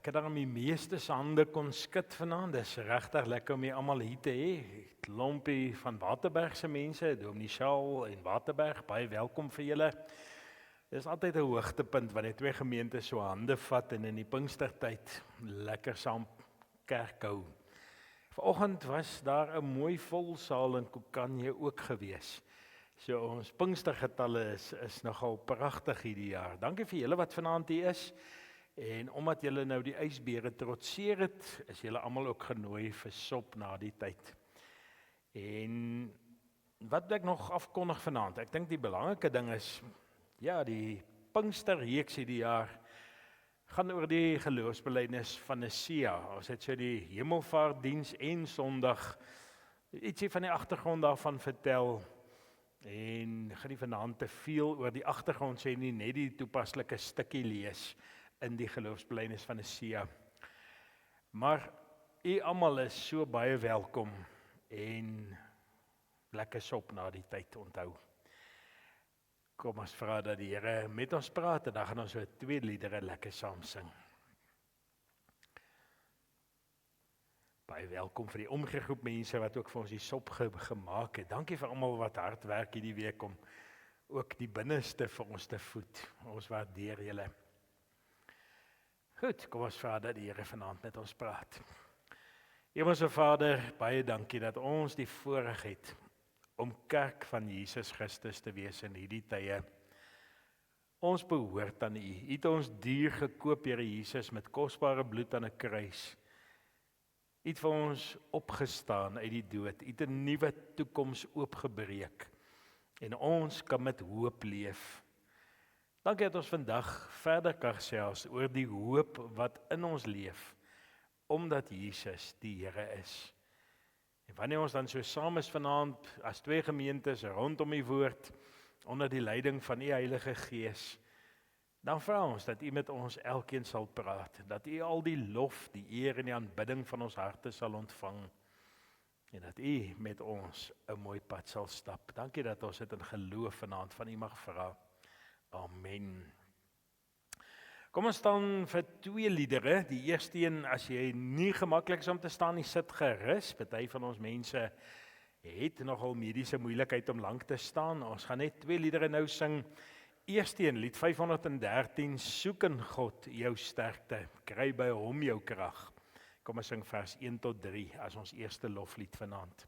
Ek het daar my meeste hande kon skud vanaand. Dis regtig lekker om hier almal hier te hê. Klompie van Waterberg se mense, Dominee Shaal en Waterberg, baie welkom vir julle. Dis altyd 'n hoogtepunt wanneer twee gemeentes so hande vat en in die Pinkstertyd lekker saam kerk hou. Vanoggend was daar 'n mooi vol saal in Kokanje ook gewees. So ons Pinkstergetalle is nogal pragtig hierdie jaar. Dankie vir julle wat vanaand hier is. En omdat julle nou die ysbere trotseer het, is julle almal ook genooi vir sop na die tyd. En wat ek nog afkondig vanaand? Ek dink die belangrike ding is, ja, die Pinksterreeks hierdie jaar gaan oor die geloofsbelijdenis van Nicea. Ons het so die Hemelvaartdiens en Sondag ietsie van die agtergrond daarvan vertel. En gaan nie vanaand te veel oor die agtergrond sê nie, net die toepaslike stukkie lees in die geloofsbelijdenis van Nicea. Maar u almal is so baie welkom en lekker sop na die tyd onthou. Kom ons vra dat die Here met ons praat en dan gaan ons so 2 liedere lekker saam sing. Baie welkom vir die omgegroep mense wat ook vir ons die sop gemaak het. Dankie vir almal wat hard werk hierdie week om ook die binneste vir ons te voed. Ons waardeer julle. Goed, kom ons vra dat die Here vanaand met ons praat. Hemelse Vader, baie dankie dat ons die voorreg het om kerk van Jesus Christus te wees in hierdie tye. Ons behoort aan U. U het ons duur gekoop, Here Jesus, met kosbare bloed aan 'n kruis. U het vir ons opgestaan uit die dood. U het 'n nuwe toekoms oopgebreek en ons kan met hoop leef. Dankie dat ons vandag verder kan gesels oor die hoop wat in ons leef, omdat Jesus die Here is. En wanneer ons dan so saam is vanaand, as 2 gemeentes rondom die woord, onder die leiding van U Heilige Gees, dan vra ons dat U met ons elkeen sal praat, dat U al die lof, die eer en die aanbidding van ons harte sal ontvang, en dat U met ons 'n mooi pad sal stap. Dankie dat ons dit in geloof vanaand van U mag vra. Amen. Kom ons staan vir 2 liedere. Die eerste een, as jy nie gemaklik is om te staan, sit gerus. Party van ons mense het nogal mediese moeilikheid om lank te staan. Ons gaan net 2 liedere nou sing. Eerste een, lied 513, soek in God jou sterkte, kry by hom jou krag. Kom ons sing vers 1 tot 3 as ons eerste loflied vanaand.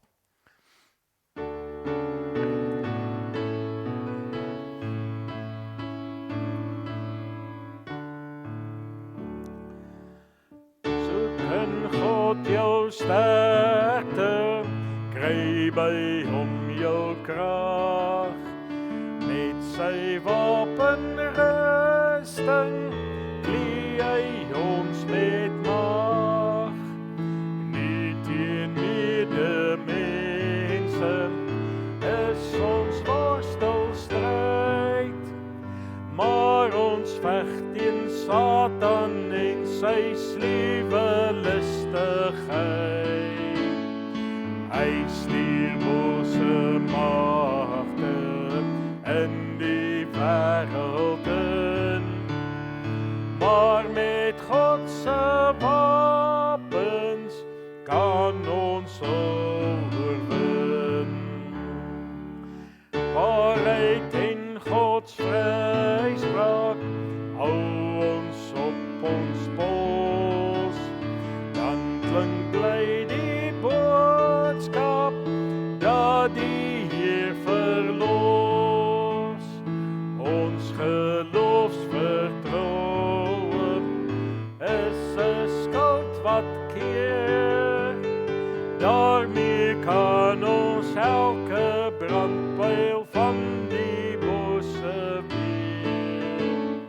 God jou sterkte, kry by hom jou krag, met sy wapenrusting, klee hy ons met mag, nie teen medemense, is ons worstelstryd, maar ons veg teen Satan en sy sluwe listigheid. Hy stuur bose magte in die wêreld in, maar met God se wapens kan ons oorwin. Waarheid en Gods vryspraak hou ons op ons pos, dan klink bly die boodskap dat die Heer verlos. Ons geloofsvertroue is 'n skild wat keer, daarmee kan ons elke brandpyl van die bose weer.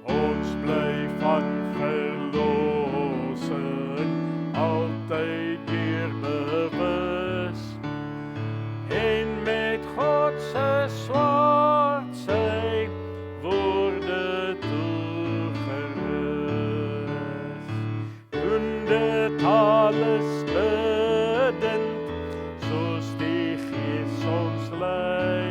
Ons bly van verlossing altyd weer bewus, en met God se swaard sy woorde toegerus. Doen dit alles bidend, soos die Gees ons lei.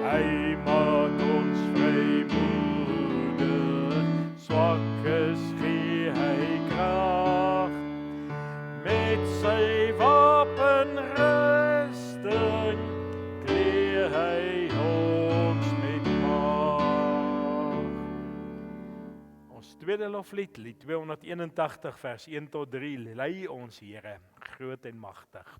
Hy maak ons vrymoedig, swakkes gee hy krag. Met sy wapenrusting klee hy ons met mag. Ons tweede loflied, lied 281 vers 1 tot 3, lei ons Here, groot en magtig.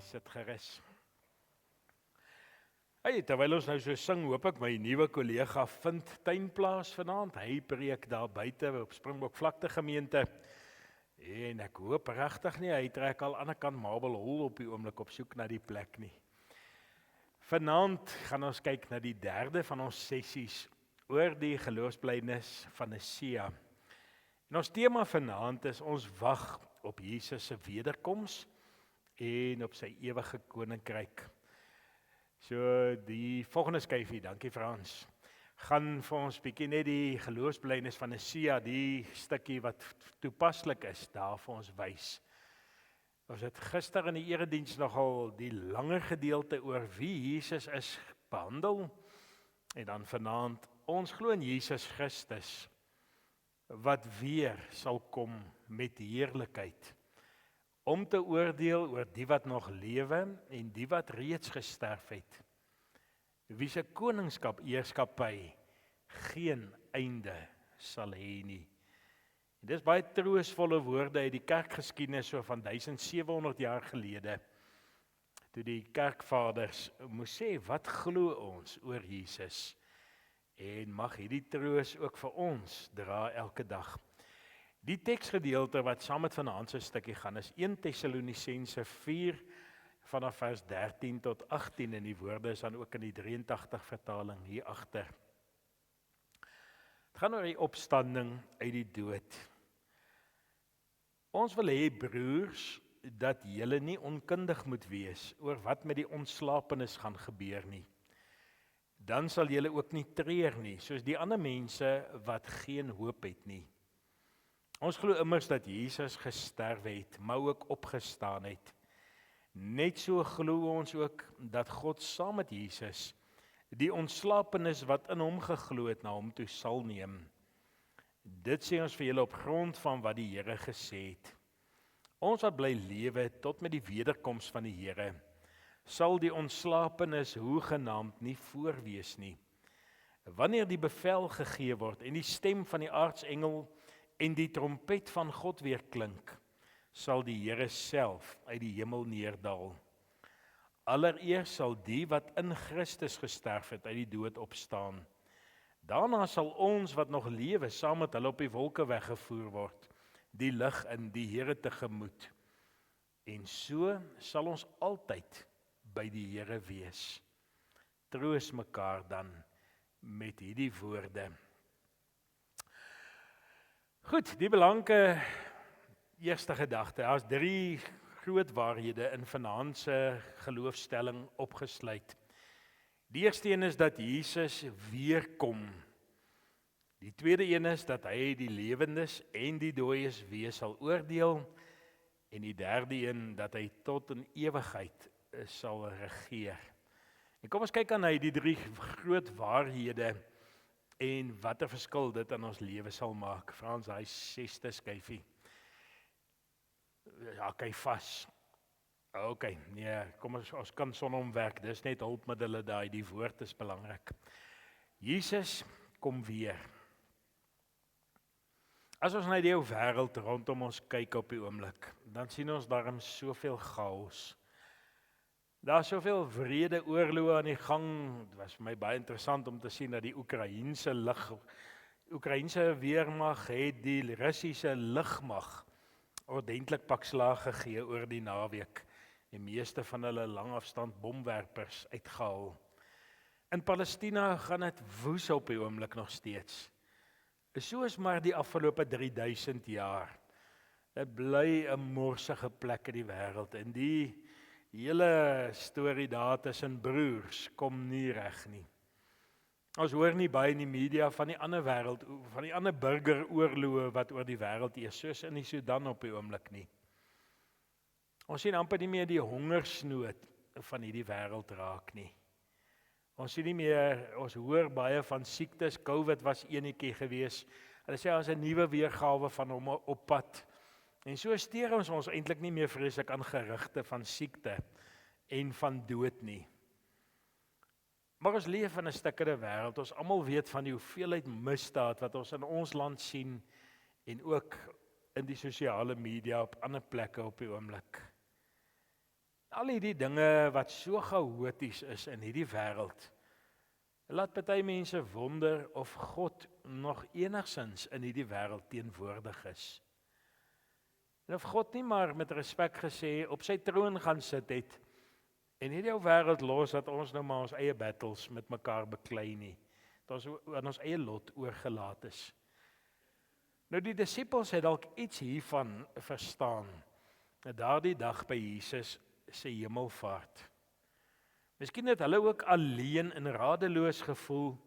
Sit gerus. Hey, terwyl ons nou so sing, hoop ek my nuwe kollega vind tuinplaas vanaand. Hy preek daar buite op Springbok Vlakte gemeente. En ek hoop regtig nie, hy trek al aan die ander kant Marble Hall op die oomblik op soek na die plek nie. Vanaand gaan ons kyk na die derde van ons sessies oor die geloofsbelijdenis van Nicea. En ons tema vanaand is ons wag op Jesus se wederkoms en op sy ewige koninkryk. So die volgende skyfie, dankie Frans, gaan vir ons bietjie net die geloofsbelijdenis van Nicea, die stukkie wat toepaslik is, daar vir ons wys. Ons het gister in die erediens nogal die langer gedeelte oor wie Jesus is behandel, en dan vanaand, ons glo in Jesus Christus, wat weer sal kom met heerlikheid, om te oordeel oor die wat nog lewe en die wat reeds gesterf het, wie se koningskap, heerskappy geen einde sal hê nie. En dis baie troostvolle woorde uit die kerkgeskiedenis so van 1700 jaar gelede, toe die kerkvaders moes sê, wat glo ons oor Jesus? En mag hierdie troos ook vir ons dra elke dag. Die teksgedeelte wat saam met vanaand se stukkie gaan is 1 Tessalonisense 4 vanaf vers 13 tot 18 en die woorde is dan ook in die 83 vertaling hier agter. Het gaan oor die opstanding uit die dood. Ons wil hê broers dat julle nie onkundig moet wees oor wat met die ontslapenis gaan gebeur nie. Dan sal julle ook nie treur nie, soos die ander mense wat geen hoop het nie. Ons glo immers dat Jesus gesterf het, maar ook opgestaan het. Net so glo ons ook dat God saam met Jesus die ontslapenis wat in hom geglo het na hom toe sal neem. Dit sê ons vir julle op grond van wat die Here gesê het. Ons wat bly lewe tot met die wederkoms van die Here, sal die ontslapenis hoegenaamd nie voorwees nie. Wanneer die bevel gegee word en die stem van die aartsengel en die trompet van God weer klink, sal die Here self uit die hemel neerdal. Allereers sal die wat in Christus gesterf het uit die dood opstaan. Daarna sal ons wat nog lewe saam met hulle op die wolke weggevoer word, die lig in die Here tegemoet. En so sal ons altyd by die Here wees. Troos mekaar dan met hierdie woorde. Goed, die belangrike eerste gedagte. Daar's 3 groot waarhede in vanaand se geloofstelling opgesluit. Die eerste een is dat Jesus weer kom. Die tweede een is dat hy die lewendes en die dooies weer sal oordeel. En die derde een dat hy tot in ewigheid sal regeer. En kom ons kyk aan die 3 groot waarhede en wat 'n verskil dit in ons lewe sal maak. Frans, hy 6ste skyfie. Ja, kyk vas. Okay, nee, kom ons kan sonder hom werk. Dis net hulpmiddels daai, die woord is belangrik. Jesus kom weer. As ons na die wêreld rondom ons kyk op die oomblik, dan sien ons daarin soveel chaos. Daar is soveel wrede oorloë aan die gang. Dit was vir my baie interessant om te sien dat die Oekraïense weermag het die Russiese lugmag ordentlik pak slaag gegee oor die naweek. Die meeste van hulle langafstand bomwerpers uitgehaal. In Palestina gaan dit woes op die oomblik nog steeds. Soos maar die afgelope 3000 jaar. Dit bly 'n morsige plek in die wêreld en die hele storie daar tussen broers kom nie reg nie. Ons hoor nie baie in die media van die ander wêreld, van die ander burgeroorloë wat oor die wêreld is, soos in die Sudan op die oomblik nie. Ons sien amper nie meer die hongersnood van hierdie wêreld raak nie. Ons sien nie meer, ons hoor baie van siektes. COVID was enetjie gewees. Hulle sê ons 'n nuwe weergawe van hom op pad. En so steur ons eintlik nie meer vreeslik aan gerugte van siekte en van dood nie. Maar ons leef in 'n stikkende wêreld. Ons almal weet van die hoeveelheid misdaad wat ons in ons land sien en ook in die sosiale media op ander plekke op die oomblik. Al hierdie dinge wat so chaoties is in hierdie wêreld, laat party mense wonder of God nog enigsins in hierdie wêreld teenwoordig is. En of God nie maar met respek gesê op sy troon gaan sit het en hierdie ou wêreld los dat ons nou maar ons eie battles met mekaar beklei nie. Dat ons aan ons eie lot oorgelaat is. Nou die disippels het dalk iets hiervan verstaan. Daardie dag by Jesus se hemelvaart. Miskien het hulle ook alleen en radeloos gevoel.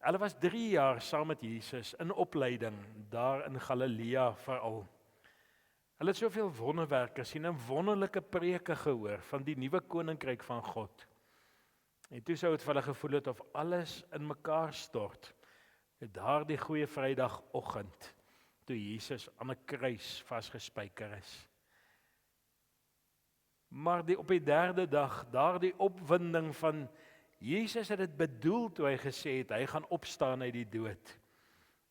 Hulle was 3 jaar saam met Jesus in opleiding daar in Galilea veral. Hulle het soveel wonderwerke sien en wonderlike preke gehoor van die nuwe koninkryk van God. En toe sou dit vir hulle gevoel het of alles in mekaar stort. Daardie goeie Vrydagoggend toe Jesus aan 'n kruis vasgespijker is. Maar op die 3de dag, daardie opwinding van Jesus het dit bedoel toe hy gesê het, hy gaan opstaan uit die dood.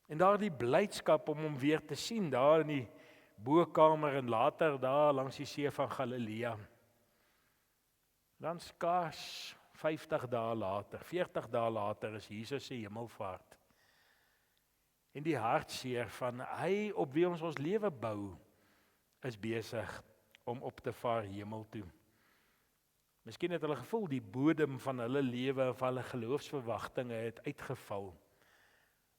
En daardie blydskap om hom weer te sien, daar in die bokamer en later daar langs die see van Galilea. Dan skaars 50 dae later, 40 dae later is Jesus se hemelvaart. En die hartseer van hy op wie ons lewe bou, is besig om op te vaar hemel toe. Miskien het hulle gevoel die bodem van hulle lewe of hulle geloofsverwagtinge het uitgeval.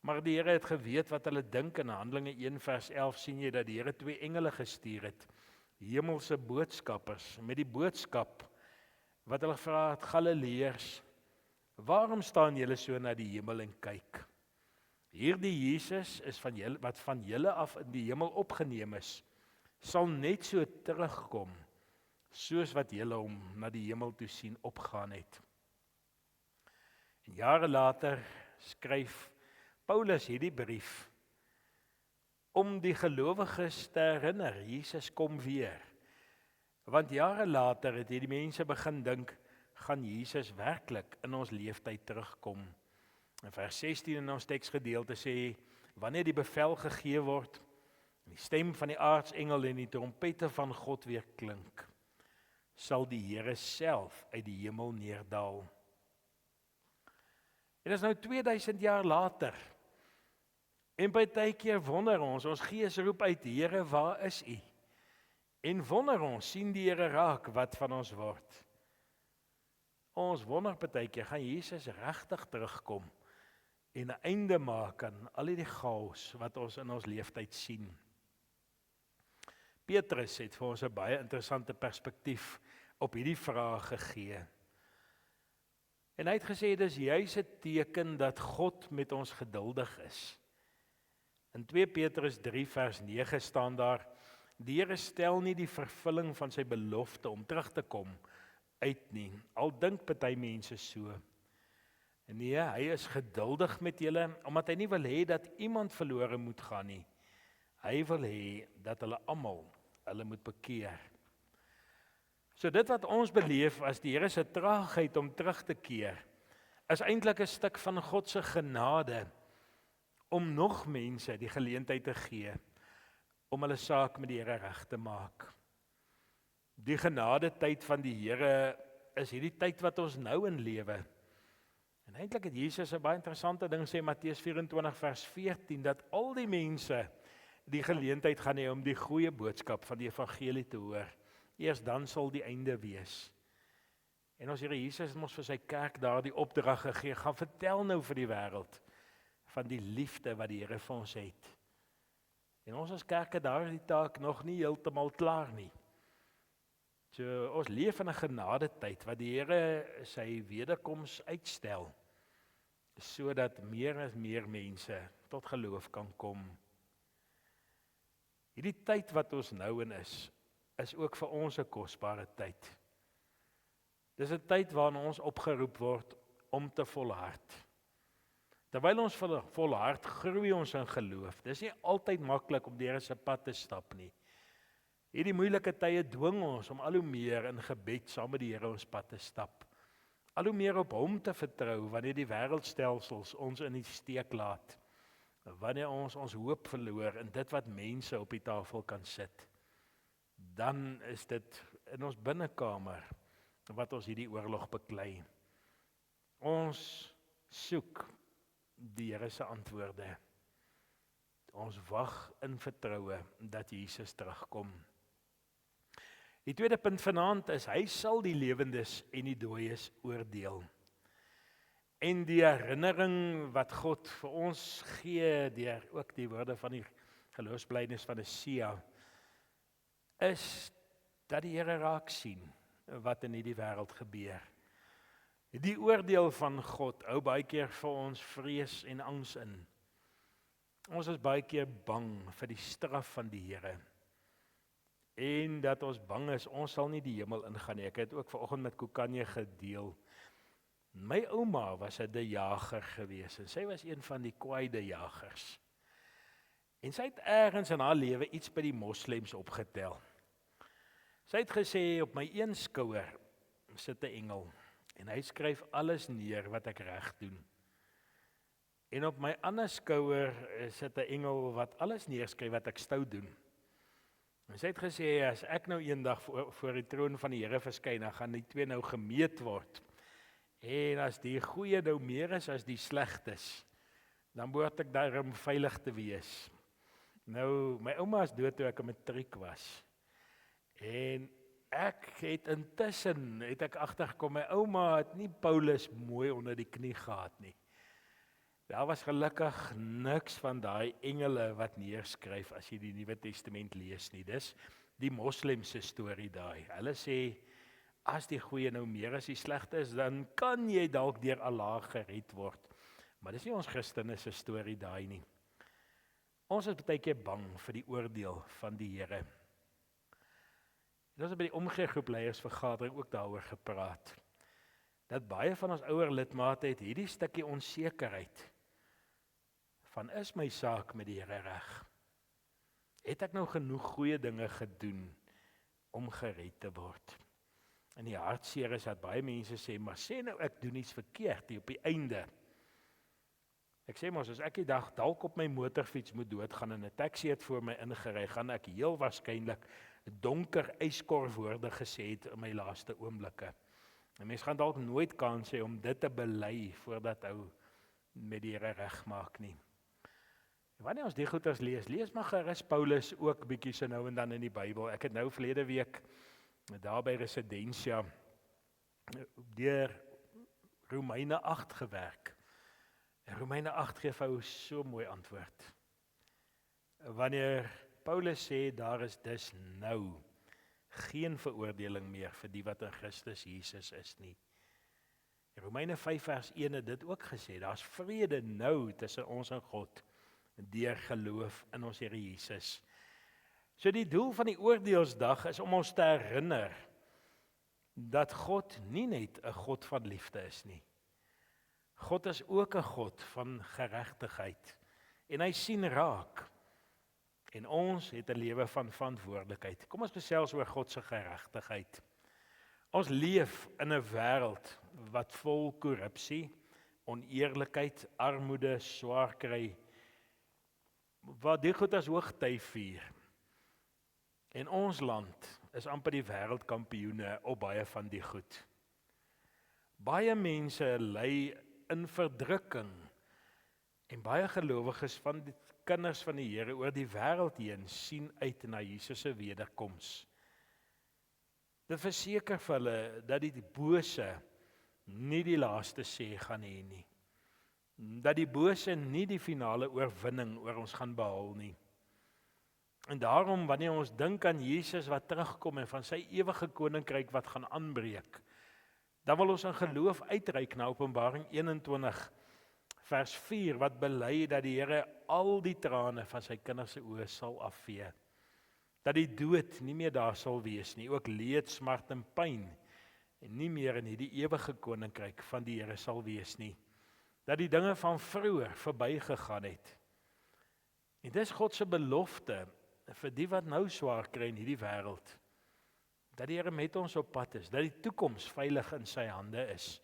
Maar die Here het geweet wat hulle dink. In Handelinge 1:11 sien jy dat die Here 2 engele gestuur het, hemelse boodskappers, met die boodskap wat hulle vra het, Galileërs, waarom staan julle so na die hemel en kyk? Hierdie Jesus is van julle, wat van julle af in die hemel opgeneem is, sal net so terugkom, soos wat julle hom na die hemel toe sien opgaan het. En jare later skryf Paulus hierdie brief om die gelowiges te herinner, Jesus kom weer. Want jare later het hierdie mense begin dink, gaan Jesus werklik in ons leeftyd terugkom? In vers 16 in ons teksgedeelte sê, wanneer die bevel gegee word, en die stem van die aartsengel en die trompette van God weer klink, sal die Here self uit die hemel neerdal. En dit is nou 2000 jaar later. En partykeer wonder ons gees roep uit, Here, waar is U? En wonder ons, sien die Here raak wat van ons word? Ons wonder partykeer, gaan Jesus regtig terugkom en 'n einde maak aan al die chaos wat ons in ons leeftyd sien? Petrus het vir ons 'n baie interessante perspektief op hierdie vraag gegee. En hy het gesê, dis juis 'n teken dat God met ons geduldig is. In 2 Petrus 3 vers 9 staan daar, die Here stel nie die vervulling van sy belofte om terug te kom uit nie, al dink party mense so. En nee, hy is geduldig met julle, omdat hy nie wil hê dat iemand verlore moet gaan nie. Hy wil hê dat hulle almal hulle moet bekeer. So dit wat ons beleef as die Here se traagheid om terug te keer, is eintlik 'n stuk van God se genade om nog mense die geleentheid te gee om hulle saak met die Here reg te maak. Die genadetyd van die Here is hierdie tyd wat ons nou in lewe. En eintlik het Jesus 'n baie interessante ding sê, Matteus 24 vers 14, dat al die mense die geleentheid gaan hê om die goeie boodskap van die evangelie te hoor. Eers dan sal die einde wees. En ons Here Jesus het ons vir sy kerk daardie opdrag gegee, gaan vertel nou vir die wêreld van die liefde wat die Here vir ons het. En ons as kerk het daardie taak nog nie heeltemal klaar nie. So ons leef in 'n genadetyd wat die Here sy wederkoms uitstel, sodat meer en meer mense tot geloof kan kom. Hierdie tyd wat ons nou in is ook vir ons 'n kosbare tyd. Dis 'n tyd waarin ons opgeroep word om te volhard. Terwyl ons volhard, groei ons in geloof. Dis nie altyd maklik om deur 'n pad te stap nie. Hierdie moeilike tye dwing ons om al hoe meer in gebed saam met die Here ons pad te stap. Al hoe meer op hom te vertrou wanneer die wêreldstelsels ons in die steek laat. Wanneer ons hoop verloor in dit wat mense op die tafel kan sit. Dan is dit in ons binnekamer wat ons hierdie oorlog beklei. Ons soek die Here se antwoorde. Ons wag in vertroue dat Jesus terugkom. Die tweede punt vanaand is, hy sal die lewendes en die dooies oordeel. En die herinnering wat God vir ons gee deur ook die woorde van die geloofsbelijdenis van Sia, is dat die Here raak sien wat in hierdie wêreld gebeur. Die oordeel van God hou baie keer vir ons vrees en angs in. Ons is baie keer bang vir die straf van die Here. En dat ons bang is, ons sal nie die hemel ingaan nie. Ek het ook vanoggend met Kokanje gedeel. My ouma was 'n jager gewees en sy was een van die kwaaide jagers. En sy het ergens in haar lewe iets by die moslems opgetel. Sy het gesê, op my een skouer sit 'n engel en hy skryf alles neer wat ek reg doen. En op my ander skouer sit 'n engel wat alles neerskryf wat ek stout doen. En sy het gesê, as ek nou eendag voor die troon van die Here verskyn, dan gaan die twee nou gemeet word. En as die goeie nou meer is as die slegtes, dan behoort ek daarom veilig te wees. Nou, my ouma is dood toe ek in matriek was. En ek het intussen, ek agtergekom, my ouma het nie Paulus mooi onder die knie gehad nie. Daar was gelukkig niks van daai engele wat neerskryf as jy die Nuwe Testament lees nie. Dis die moslemse storie daai. Hulle sê, as die goeie nou meer as die slegte is, dan kan jy dalk deur Allah gered word. Maar dis nie ons Christene se storie daai nie. Ons is baie keer bang vir die oordeel van die Here. Ons het by die omgegroep leiersvergadering ook daaroor gepraat. Dat baie van ons ouer lidmate het hierdie stukkie onsekerheid van, is my saak met die Here reg? Het ek nou genoeg goeie dinge gedoen om gered te word? En die hartseer is dat baie mense sê, maar sê nou ek doen iets verkeerd hier op die einde. Ek sê mos, as ek die dag dalk op my motorfiets moet doodgaan en 'n taxi het voor my ingery, gaan ek heel waarskynlik 'n donker yskorf woorde gesê het in my laaste oomblikke. 'n Mens gaan dalk nooit kans hê om dit te bely voordat ou met die Here regmaak nie. Wanneer ons die goeters lees maar gerus Paulus ook bietjie so nou en dan in die Bybel. Ek het nou verlede week daar by Residensia deur Romeine 8 gewerk. En Romeine 8 gee vir jou so mooi antwoord. Wanneer Paulus sê daar is dus nou geen veroordeling meer vir die wat in Christus Jesus is nie. Romeine 5 vers 1 het dit ook gesê, daar's vrede nou tussen ons en God deur geloof in ons Here Jesus. So die doel van die oordeelsdag is om ons te herinner dat God nie net 'n God van liefde is nie. God is ook 'n God van geregtigheid en hy sien raak. En ons het 'n lewe van verantwoordelikheid. Kom ons gesels oor God se geregtigheid. Ons leef in 'n wêreld wat vol korrupsie, oneerlikheid, armoede, swaar kry, wat die goed as hoogtyd vier. En ons land is amper die wêreldkampioene op baie van die goed. Baie mense ly in verdrukking en baie gelowiges van die kinders van die Here oor die wêreld heen sien uit na Jesus se wederkoms. Dit verseker vir hulle dat die bose nie die laaste sê gaan hê nie. Dat die bose nie die finale oorwinning oor ons gaan behaal nie. En daarom wanneer ons dink aan Jesus wat terugkom en van sy ewige koninkryk wat gaan aanbreek, dan wil ons in geloof uitreik na Openbaring 21 vers 4 wat bely dat die Here al die trane van sy kinders se oë sal afvee. Dat die dood nie meer daar sal wees nie, ook leed, smart en pyn en nie meer in hierdie ewige koninkryk van die Here sal wees nie. Dat die dinge van vroeër verbygegaan het. En dis God se belofte vir die wat nou swaar kry in hierdie wêreld. Dat die Here met ons op pad is, dat die toekoms veilig in sy hande is.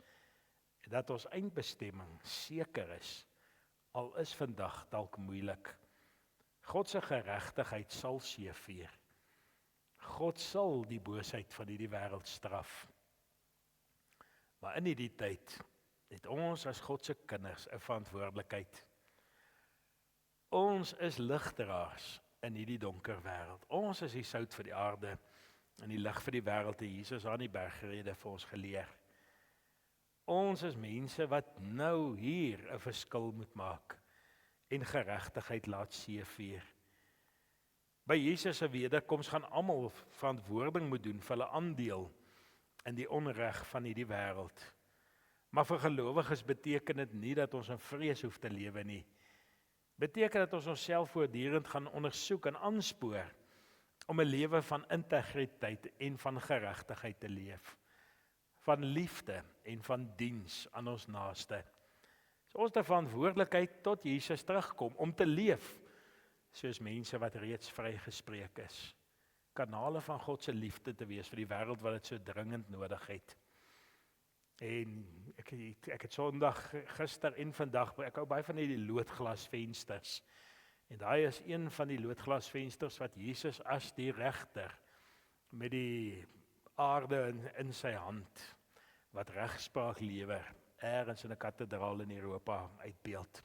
En dat ons eindbestemming seker is, al is vandag dalk moeilik. God se geregtigheid sal seëvier. God sal die boosheid van hierdie wêreld straf. Maar in hierdie tyd het ons as God se kinders 'n verantwoordelikheid. Ons is ligdraers in hierdie donker wêreld. Ons is die sout vir die aarde en die lig vir die wêreld, het Jesus aan die bergrede vir ons geleer. Ons is mense wat nou hier 'n verskil moet maak en geregtigheid laat seëvier. By Jesus se wederkoms gaan almal verantwoording moet doen vir hulle aandeel in die onreg van hierdie wêreld. Maar vir gelowiges beteken dit nie dat ons in vrees hoef te lewe nie. Beteken dat ons onsself voortdurend gaan ondersoek en aanspoor om 'n lewe van integriteit en van geregtigheid te leef. Van liefde en van diens aan ons naaste. So ons het 'n verantwoordelikheid tot Jesus terugkom om te leef soos mense wat reeds vrygespreek is. Kanale van God se liefde te wees vir die wêreld wat dit so dringend nodig het. En ek het Sondag gister en vandag, ek hou baie van die loodglasvensters. En daai is een van die loodglasvensters wat Jesus as die regter met die aarde in sy hand wat regspraak lewer, ergens in 'n kathedraal in Europa uitbeeld.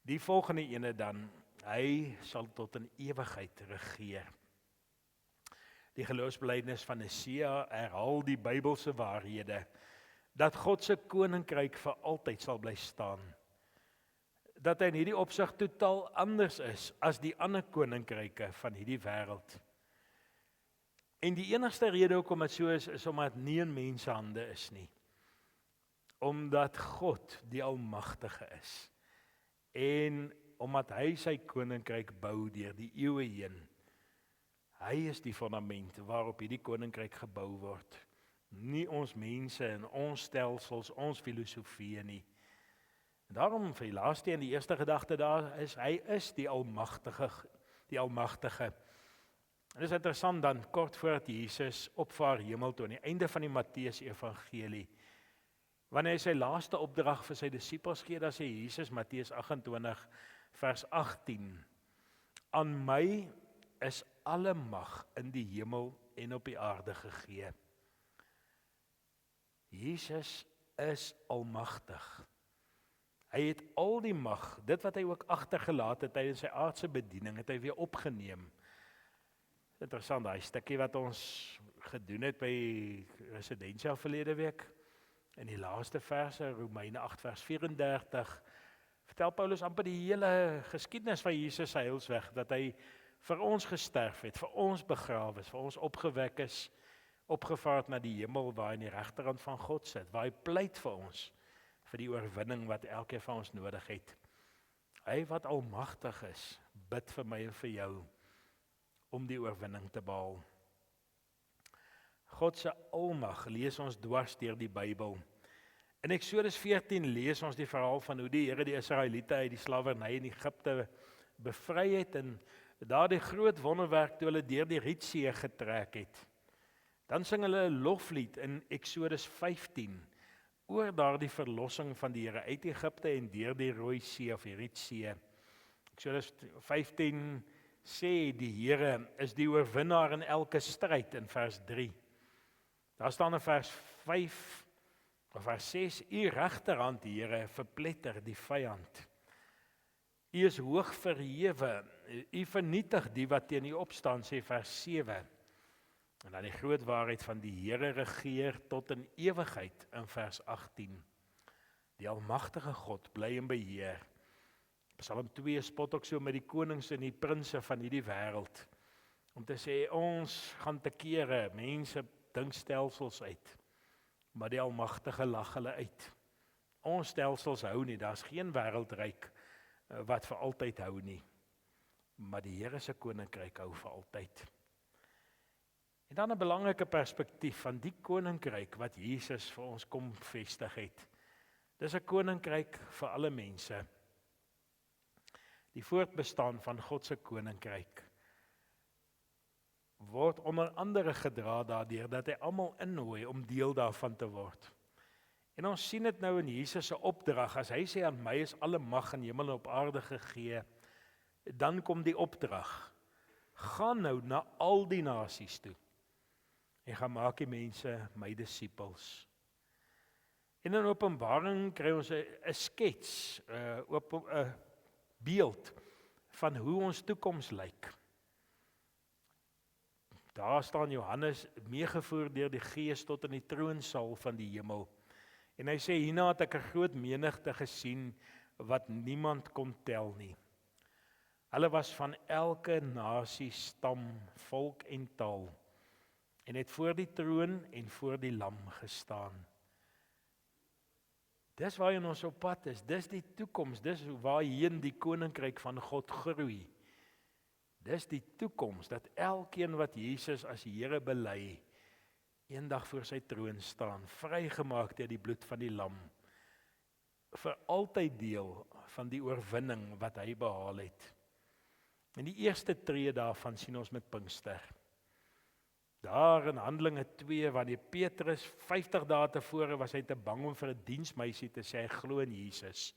Die volgende ene dan, hy sal tot in ewigheid regeer. Die geloofsbelijdenis van Nicea herhaal die Bybelse waarhede, dat God se koninkryk vir altyd sal bly staan. Dat hy in hierdie opsig totaal anders is as die ander koninkryke van hierdie wêreld. En die enigste rede hoekom dit so is omdat nie in mense hande is nie. Omdat God die Almagtige is. En omdat hy sy koninkryk bou deur die eeue heen. Hy is die fundament waarop hierdie koninkryk gebou word. Nie ons mense en ons stelsels, ons filosofie nie. En daarom vir die laaste en die eerste gedagte daar is, hy is die Almagtige. En dit is interessant dan, kort voordat Jesus opvaar hemel toe, aan die einde van die Matteus Evangelie, Wanneer hy sy laaste opdrag vir sy disippels gee, dan sê Jesus, Matteus 28 vers 18, aan my is alle mag in die hemel en op die aarde gegee. Jesus is almagtig. Hy het al die mag, dit wat hy ook agtergelaat het tydens sy aardse bediening, het hy weer opgeneem. Interessant, daai stukkie wat ons gedoen het by Residentia verlede week, in die laaste verse, Romeine 8 vers 34, vertel Paulus amper die hele geskiedenis van Jesus se heilsweg, dat hy vir ons gesterf het, vir ons begrawe is, vir ons opgewek is, opgevaar na die hemel waar hy in die regterhand van God sit, waar hy pleit vir ons, vir die oorwinning wat elkeen van ons nodig het. Hy wat almagtig is, bid vir my en vir jou, om die oorwinning te behaal. God se almag lees ons dwars deur die Bybel. In Eksodus 14 lees ons die verhaal van hoe die Here die Israeliete uit die slawerny in Egipte bevry het, en daardie groot wonderwerk toe hulle deur die Rietsee getrek het. Dan sing hulle 'n loflied in Eksodus 15 oor daardie verlossing van die Here uit Egipte en deur die Rooi See of die Rietsee. Eksodus 15 sê die Here is die oorwinnaar in elke stryd in vers 3. Daar staan in vers 5 of vers 6, u regterhand Here verpletter die vyand. U is hoog verhewe, u vernietig die wat teen u opstaan, sê vers 7. En dan die groot waarheid van die Here regeer tot in ewigheid in vers 18. Die almagtige God bly in beheer. Psalm 2 spot ook so met die konings en die prinse van hierdie wêreld, om te sê ons gaan te kere, mense dink stelsels uit, maar die almagtige lag hulle uit. Ons stelsels hou nie, daar's geen wêreldryk wat vir altyd hou nie, maar die Here se koninkryk hou vir altyd. En dan 'n belangrike perspektief van die koninkryk wat Jesus vir ons kom vestig het. Dis 'n koninkryk vir alle mense. Die voortbestaan van God se koninkryk word onder andere gedra daardeur dat hy almal innooi om deel daarvan te word. En ons sien dit nou in Jesus se opdrag, as hy sê aan my is alle mag in hemel en op aarde gegee, dan kom die opdrag, gaan nou na al die nasies toe en gaan maak die mense my disippels. En in Openbaring kry ons 'n skets, 'n beeld van hoe ons toekoms lyk. Daar staan Johannes meegevoer deur die Gees tot in die troonsaal van die hemel. En hy sê, hierna het ek 'n groot menigte gesien wat niemand kon tel nie. Hulle was van elke nasie, stam, volk en taal, en het voor die troon en voor die lam gestaan. Dis waarheen ons op pad is, dis die toekoms, dis waarheen die koninkryk van God groei. Dis die toekoms, dat elkeen wat Jesus as Here bely, eendag voor sy troon staan, vrygemaak deur die bloed van die lam, vir altyd deel van die oorwinning wat hy behaal het. En die eerste tree daarvan sien ons met Pinkster. Daar in Handelinge 2, wanneer Petrus 50 dae tevore was hy te bang om vir 'n diensmeisie te sê hy glo in Jesus.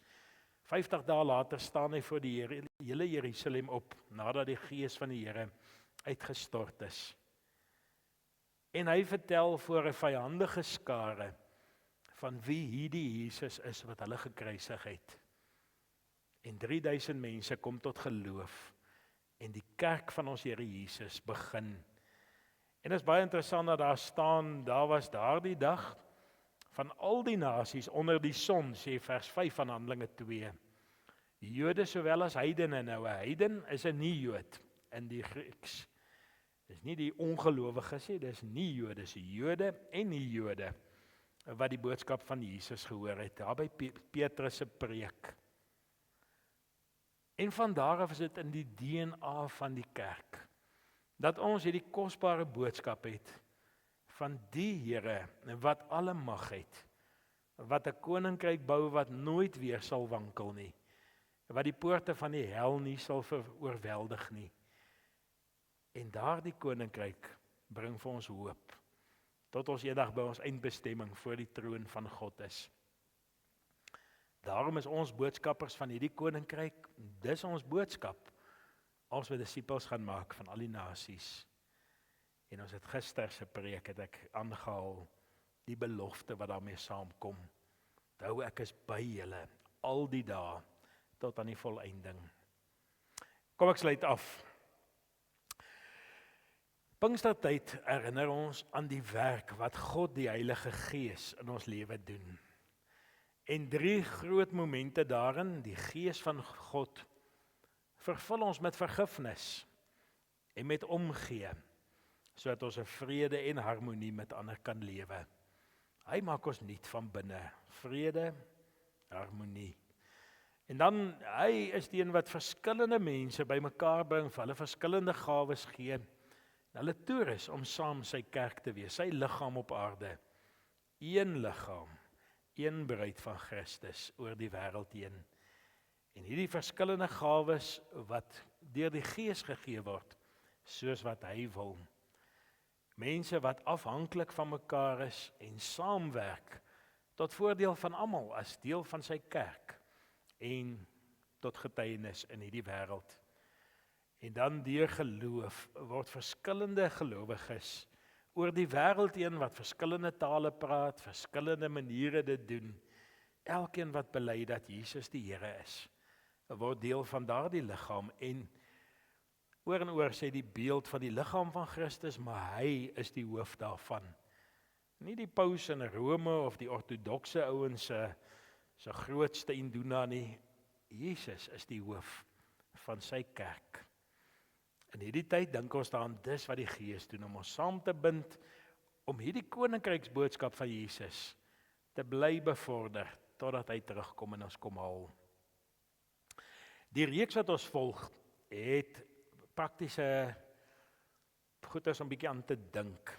50 dae later staan hy voor die hele Jerusalem op, nadat die Gees van die Here uitgestort is. En hy vertel voor 'n vyandige skare van wie hierdie Jesus is wat hulle gekruisig het. En 3000 mense kom tot geloof en die kerk van ons Here Jesus begin. En dit is baie interessant dat daar staan, daar was daardie dag van al die nasies onder die son, sê vers 5 van Handelinge 2. Jode sowel as heidene. Nou 'n heiden is 'n nie-Jood in die Grieks. Dis nie die ongelowiges nie, dis nie-Jode, dis Jode en nie-Jode wat die boodskap van Jesus gehoor het, daar by Petrus se preek. En van daar af is dit in die DNA van die kerk, dat ons hierdie kosbare boodskap het van die Here wat alle mag het, wat 'n koninkryk bou wat nooit weer sal wankel nie, wat die poorte van die hel nie sal oorweldig nie. En daardie koninkryk bring vir ons hoop, tot ons eendag by ons eindbestemming voor die troon van God is. Daarom is ons boodskappers van hierdie koninkryk, dis ons boodskap. Ons wat disippels gaan maak van al die nasies. En ons het gister se preek het ek aangehaal die belofte wat daarmee saamkom. Onthou ek is by julle al die dae tot aan die volëinding. Kom ek sluit af. Pinkstertyd herinner ons aan die werk wat God die Heilige Gees in ons lewe doen. En 3 groot momente daarin, die Gees van God vervul ons met vergifnis en met omgee, sodat ons 'n vrede en harmonie met ander kan lewe. Hy maak ons nuut van binne, vrede, harmonie. En dan, hy is die een wat verskillende mense bymekaar bring, vir hulle verskillende gawes gee, en hulle toerus om saam sy kerk te wees, sy liggaam op aarde. Een liggaam, een bruid van Christus oor die wêreld heen. En hierdie verskillende gawes wat deur die Gees gegee word, soos wat hy wil. Mense wat afhanklik van mekaar is en saamwerk tot voordeel van almal as deel van sy kerk en tot getuienis in hierdie wêreld. En dan deur geloof word verskillende gelowiges oor die wêreld heen wat verskillende tale praat, verskillende maniere dit doen. Elkeen wat bely dat Jesus die Here is, word deel van daardie liggaam en oor sê die beeld van die liggaam van Christus, maar hy is die hoof daarvan. Nie die paus in Rome of die ortodokse ouens se grootste induna nie. Jesus is die hoof van sy kerk. In hierdie tyd dink ons daaraan dis wat die Gees doen, om ons saam te bind, om hierdie koninkryksboodskap van Jesus te bly bevorder, totdat hy terugkom en ons kom haal. Die reeks wat ons volg, het praktiese goeders om 'n bietjie aan te dink.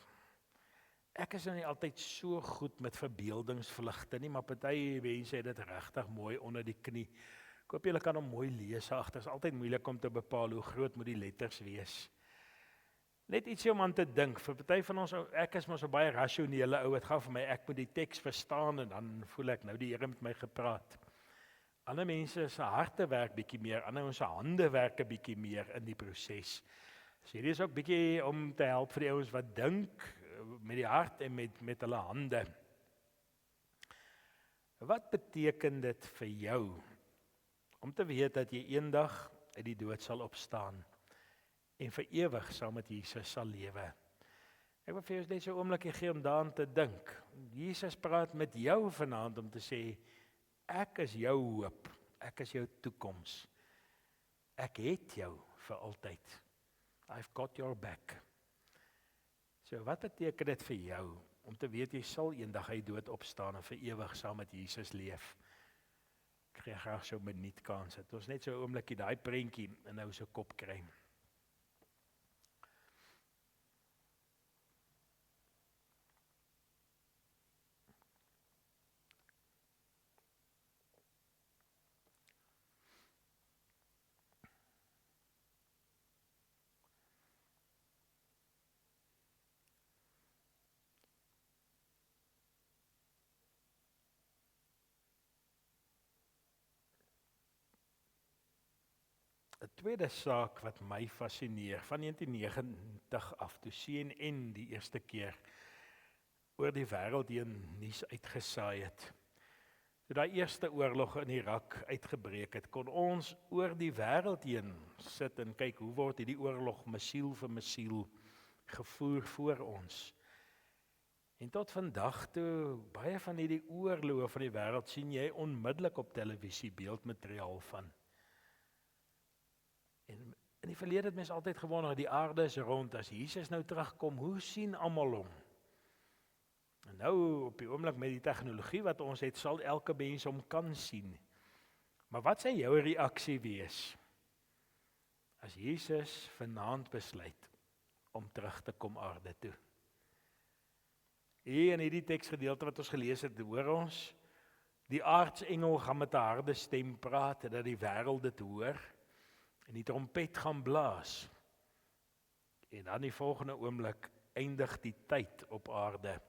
Ek is nie altyd so goed met verbeeldingsvlugte nie, maar party mense het dit regtig mooi onder die knie. Ek hoop julle kan hom mooi lees agter. Dit is altyd moeilik om te bepaal hoe groot moet die letters wees. Net ietsie om aan te dink. Vir party van ons, ek is mos 'n baie rasionele ou. Dit gaan vir my, ek moet die teks verstaan en dan voel ek nou die Here met my gepraat. Ander mense se harte werk bietjie meer, ander mense se hande werk 'n bietjie meer in die proses. So hierdie is ook bietjie om te help vir die ouens wat dink met die hart en met hulle hande. Wat beteken dit vir jou om te weet dat jy eendag uit die dood sal opstaan en vir ewig saam met Jesus sal lewe? Ek wil vir jou net so 'n oombliekie gee om daaraan te dink. Jesus praat met jou vanaand om te sê, ek is jou hoop, ek is jou toekoms. Ek het jou vir altyd. I've got your back. So wat beteken dit vir jou om te weet jy sal eendag uit die dood opstaan en vir ewig saam met Jesus leef? Ek gee graag so 'n minuut kans. Dit ons net so 'n oombliekie daai prentjie in nou so kop kry. Een tweede saak wat my fascineer, van 1990 af, toe CNN die eerste keer oor die wêreld heen nuus uitgesaai het. Toe daai eerste oorlog in Irak uitgebreek het, kon ons oor die wêreld heen sit en kyk hoe word hierdie oorlog missiel vir missiel gevoer voor ons. En tot vandag toe, baie van hierdie oorloë van die wêreld sien jy onmiddellik op televisie beeldmateriaal van. En in die verlede het mense altyd gewonder, die aarde is rond, as Jesus nou terugkom, hoe sien almal hom? En nou op die oomblik met die tegnologie wat ons het, sal elke mens hom kan sien. Maar wat sal jou reaksie wees as Jesus vanaand besluit om terug te kom aarde toe? Hier in hierdie teksgedeelte wat ons gelees het, hoor ons, die aartsengel gaan met 'n harde stem praat, dat die wêreld dit hoor, en die trompet gaan blaas. En dan die volgende oomblik eindig die tyd op aarde,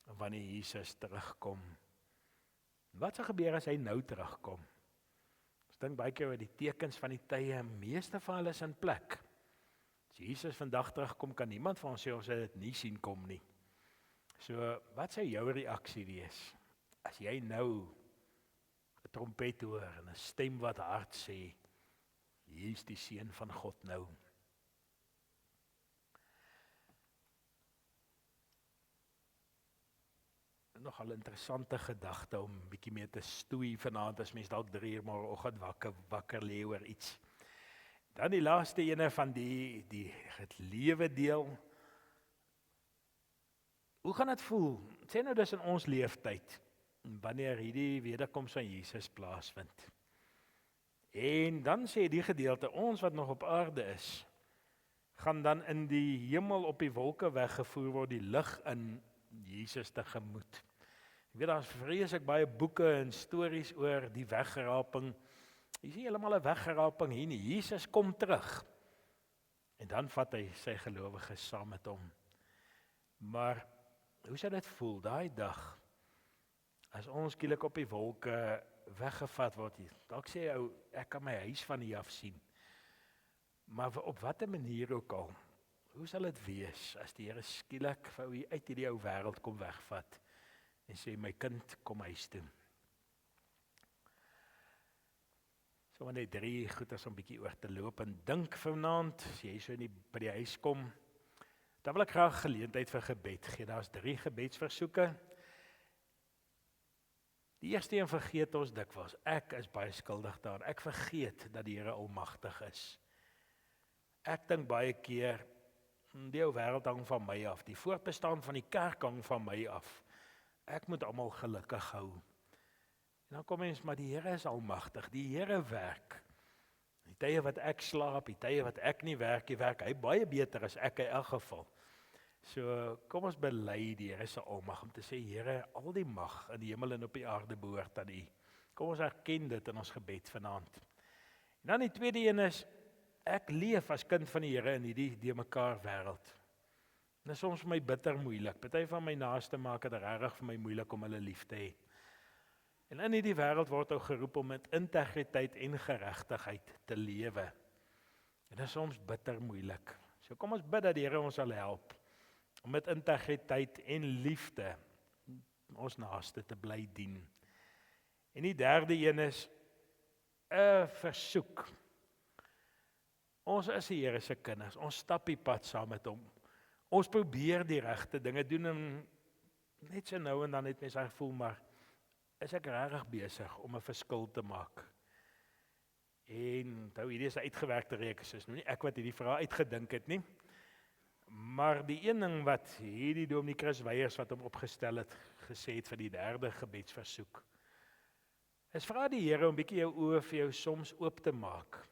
wanneer Jesus terugkom. Wat sal gebeur as hy nou terugkom? Ons dink baie keer oor die tekens van die tye, meeste van hulle is in plek. As Jesus vandag terugkom, kan niemand van ons sê ons het dit nie sien kom nie. So, wat sou jou reaksie wees as jy nou 'n trompet hoor en 'n stem wat hard sê, hier is die seun van God nou. Nogal 'n interessante gedagte om 'n bietjie mee te stoei vanaand as mens dalk 3 uur môreoggend wakker lê oor iets. Dan die laaste ene van het lewe deel. Hoe gaan dit voel? Sê nou dis in ons leeftyd wanneer hierdie wederkoms van Jesus plaasvind. En dan sê die gedeelte, ons wat nog op aarde is, gaan dan in die hemel op die wolke weggevoer word, die lig in Jesus tegemoet. Ek weet daar's vreeslik baie boeke en stories oor die weggeraping. Jy sien heeltemal 'n weggeraping hier nie. Jesus kom terug. En dan vat hy sy gelowiges saam met hom. Maar hoe sou dit voel daai dag as ons skielik op die wolke weggevat word hier? Dalk sê ou, ek kan my huis van hier af sien. Maar op watter manier ook al, hoe sal dit wees as die Here skielik vir u uit hierdie ou wêreld kom wegvat en sê my kind, kom huis toe? So wanneer 3 goeders om 'n bietjie oor te loop en dink vanaand, as jy so by die huis kom, dan wil ek graag geleentheid vir gebed gee. Daar's 3 gebedsversoeke. Die eerste een vergeet ons dikwels. Ek is baie skuldig daaraan. Ek vergeet dat die Here almagtig is. Ek dink baie keer, die ou wêreld hang van my af. Die voortbestaan van die kerk hang van my af. Ek moet almal gelukkig hou. En dan kom mens, maar die Here is almagtig. Die Here werk. Die tye wat ek slaap, die tye wat ek nie werk, werk hy baie beter as ek in elk geval. So kom ons bely die Here se almag om te sê, Here, al die mag in die hemel en op die aarde behoort aan U. Kom ons erken dit in ons gebed vanaand. En dan die tweede een is, ek leef as kind van die Here in hierdie de mekaar wêreld. Dit is soms vir my bitter moeilik. Party van my naaste maak dit regtig vir my moeilik om hulle lief te hê. En in hierdie wêreld word ou geroep om met integriteit en geregtigheid te lewe. En dit is soms bitter moeilik. So kom ons bid dat die Here ons sal help om met integriteit en liefde ons naaste te bly dien. En die derde een is 'n versoek. Ons is die Here se kinders. Ons stap die pad saam met hom. Ons probeer die regte dinge doen en net so nou en dan het mens gevoel, maar is ek regtig besig om 'n verskil te maak? En nou hierdie is 'n uitgewerkte reeks, is nou nie ek wat hierdie vraag uitgedink het nie. Maar die een ding wat hierdie dominee Chris Weyers wat hom opgestel het, gesê het vir die derde gebedsversoek, is vra die Here om 'n bietjie jou oë vir jou soms oop te maak.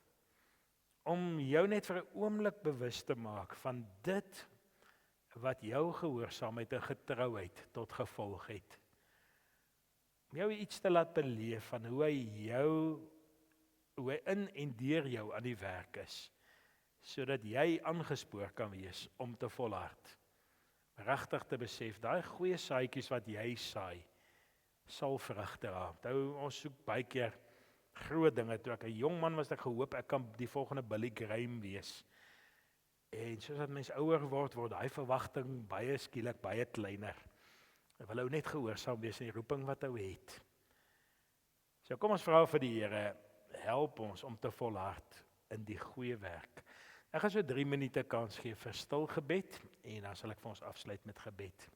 Om jou net vir 'n oomblik bewus te maak van dit wat jou gehoorsaamheid en getrouheid tot gevolg het. Om jou iets te laat beleef van hoe hy in en deur jou aan die werk is, sodat jy aangespoor kan wees om te volhard. Regtig te besef, daai goeie saadjies wat jy saai, sal vrugte dra. Onthou, ons soek baie keer groot dinge. Toe ek 'n jong man was, ek gehoop ek kan die volgende Billy Graham wees. En soos dat mens ouer word daai verwagting baie skielik baie kleiner. Ek wil ou net gehoorsaam wees in die roeping wat ou het. So kom ons vra vir die Here, help ons om te volhard in die goeie werk. Ek gaan so 3 minute kans gee vir stil gebed en dan sal ek vir ons afsluit met gebed.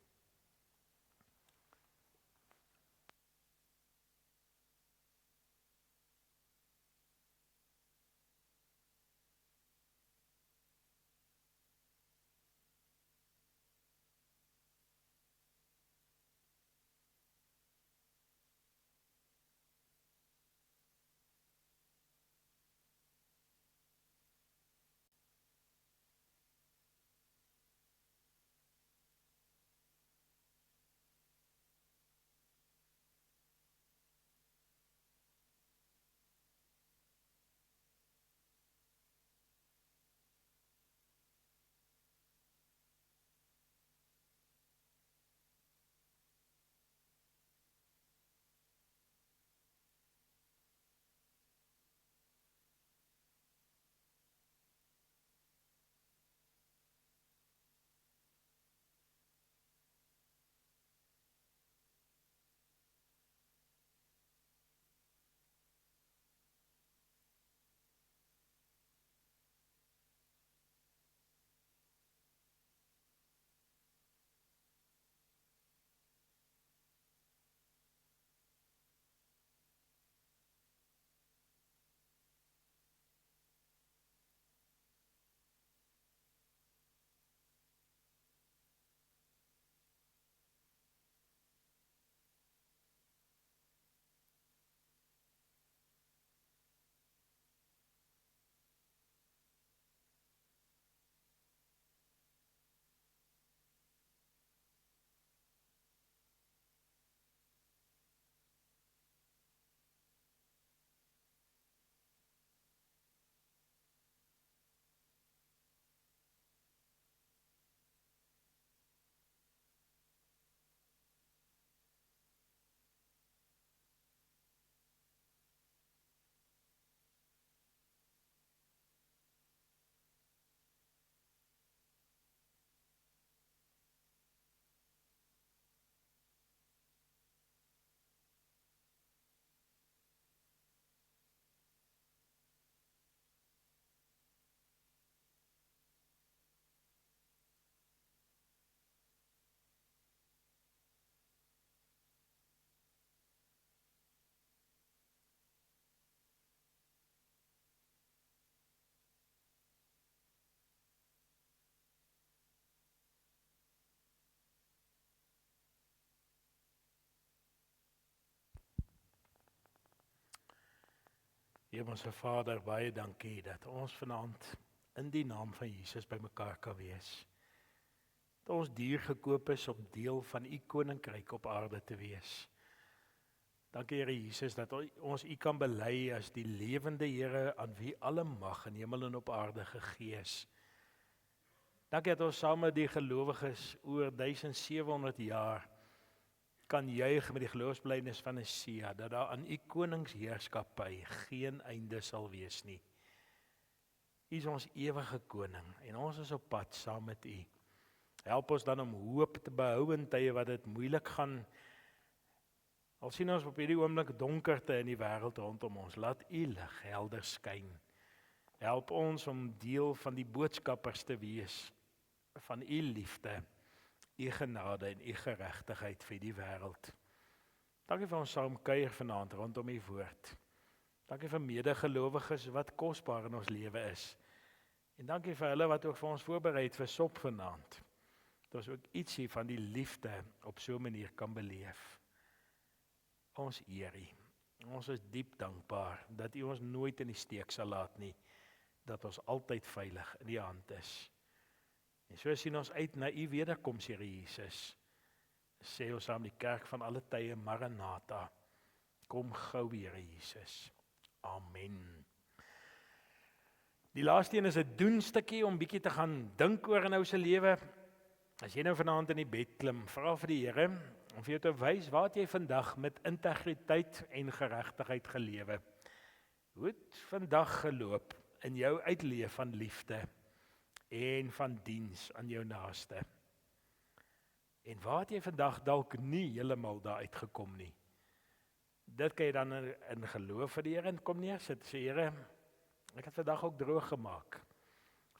Hemelse Vader, baie dankie dat ons vanaand in die naam van Jesus by mekaar kan wees. Dat ons duur gekoop is om deel van u koninkryk op aarde te wees. Dankie Here Jesus dat ons u kan bely as die lewende Here aan wie alle mag in hemel en op aarde gegee is. Dankie dat ons saam met die gelowiges oor 1700 jaar kan juig met die geloofsbelijdenis van Nicea, dat daar aan u koningsheerskappy geen einde sal wees nie. U is ons ewige koning en ons is op pad saam met u. Help ons dan om hoop te behou in tye wat dit moeilik gaan. Al sien ons op hierdie oomblik donkerte in die wêreld rondom ons, laat u lig helder skyn. Help ons om deel van die boodskappers te wees van u liefde, u genade en u geregtigheid vir die wêreld. Dankie vir ons saam kuier vanaand rondom u woord. Dankie vir medegelowiges wat kosbaar in ons lewe is. En dankie vir hulle wat ook vir ons voorberei het vir sop vanaand. Dat ons ook ietsie van die liefde op so 'n manier kan beleef. Ons eer u. Ons is diep dankbaar dat u ons nooit in die steek sal laat nie. Dat ons altyd veilig in die hand is. En so sien ons uit na u wederkoms, Here Jesus. Sê ons saam die kerk van alle tye, Maranatha. Kom gou, Here Jesus. Amen. Die laaste een is 'n doenstukkie om bietjie te gaan dink oor in jou se lewe. As jy nou vanaand in die bed klim, vra vir die Here om vir jou te wys waar jy vandag met integriteit en geregtigheid gelewe. Hoe het vandag geloop in jou uitleef van liefde en van diens aan jou naaste? En waar het jy vandag dalk nie heeltemal daar uitgekom nie? Dit kan jy dan in geloof vir die Here en kom neersit. Sê Here, ek het vandag ook droog gemaak.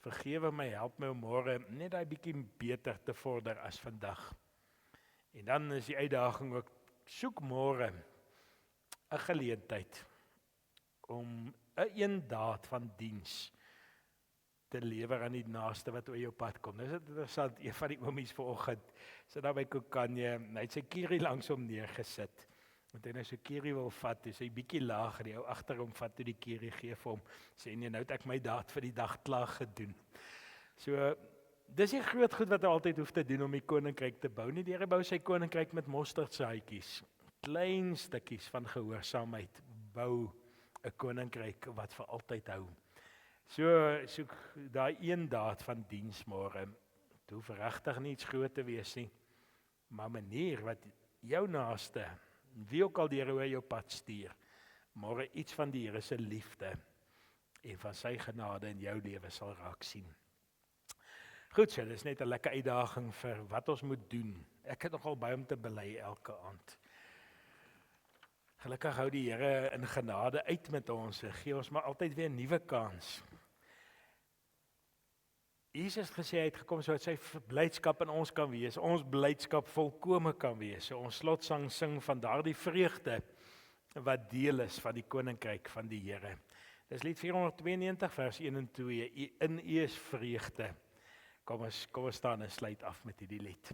Vergewe my, help my om môre net daai bietjie beter te vorder as vandag. En dan is die uitdaging ook, soek môre 'n geleentheid om 'n eendaad van diens te lewer aan die naaste wat oor jou pad kom. Dis interessant, een van die oomies vanoggend sit daar by Kokanje, hy het sy kierie langs hom neergesit. Want hy nou sy kierie wil vat, is hy bietjie laag, die ou agter hom vat toe die kierie gee vir hom, sê nee, nou het ek my daad vir die dag klaar gedoen. So, dis die groot goed wat hy altyd hoef te doen om die koninkryk te bou. Nie die Here bou sy koninkryk met mosterdsaadjies, klein stukkies van gehoorsaamheid, bou 'n koninkryk wat vir altyd hou. So soek daai een daad van diens môre. Dit hoef regtig nie iets groot te wees nie, maar manier wat jou naaste, wie ook al die Here oor jou pad stuur, môre iets van die Here se liefde en van sy genade in jou lewe sal raak sien. Goed, so dis net 'n lekker uitdaging vir wat ons moet doen. Ek het nogal baie om te bely elke aand. Gelukkig hou die Here in genade uit met ons en gee ons maar altyd weer 'n nuwe kans. Jesus het gesê hy het gekom sodat sy blydskap in ons kan wees, ons blydskap volkome kan wees. So ons slotsang sing van daardie vreugde wat deel is van die koninkryk van die Here. Dis lied 492 vers 1 en 2. In U is vreugde. Kom ons staan en sluit af met hierdie lied.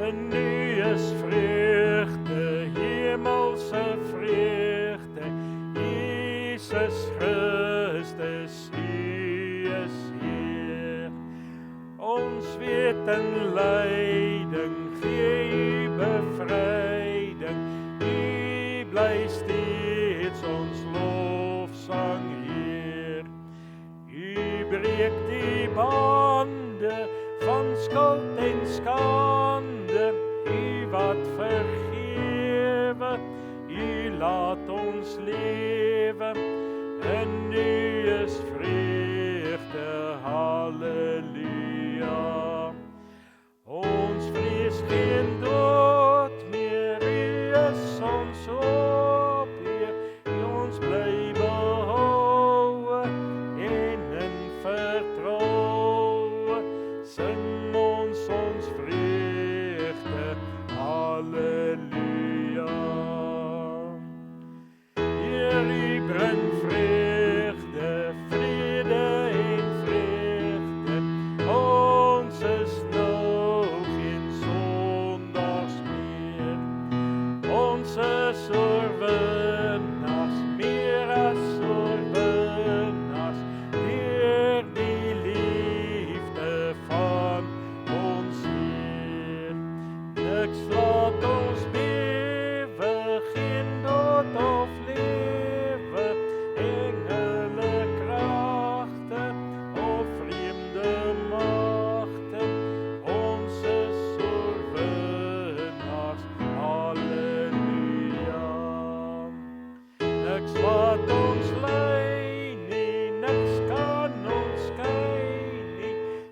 In U is vreugde, hemelse vreugde, Jesus Christus, U is Heer. Ons weet in lyding, gee U bevryding, U bly steeds ons lofsang Heer. U breek die bande van skuld en skande, U wat vergewe, U laat ons lewe, in U is vreugde, halleluja. Ons vrees geen dood meer, U is ons hoop, Heer, U ons bly behoue en in vertroue, sing ons vreugde, halleluja. Heer,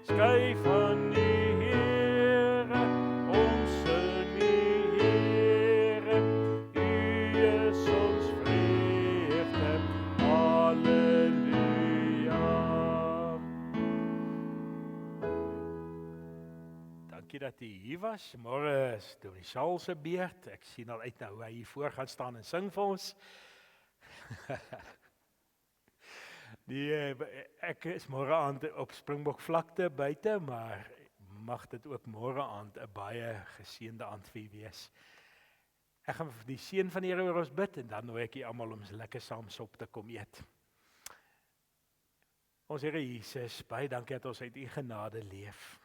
Skei van die Here, onze Here, U is ons vreugde, Halleluja. Dankie dat u hier was. Môre is Dominee Saul se beurt. Ek sien al uit na hoe hy hier voor gaan staan en sing vir ons. Ek is môre aand op Springbok vlakte buite, maar mag dit ook môre aand 'n baie geseënde aand vir u wees. Ek gaan vir die seën van die Here oor ons bid en dan nooi ek julle almal om lekker saam sop te kom eet. Ons Here Jesus, baie dankie dat ons uit u genade leef.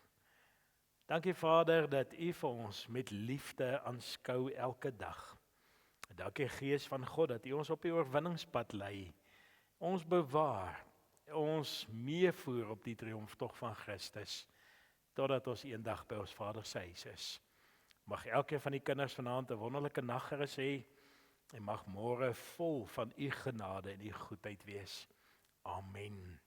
Dankie Vader dat u vir ons met liefde aanskou elke dag. Dankie Gees van God dat u ons op die oorwinningspad lei. Ons bewaar, ons meevoer op die triomftog van Christus, totdat ons eendag by ons Vader se huis is. Mag elkeen van die kinders vanaand 'n wonderlike naggerus hê, en mag môre vol van u genade en u goedheid wees. Amen.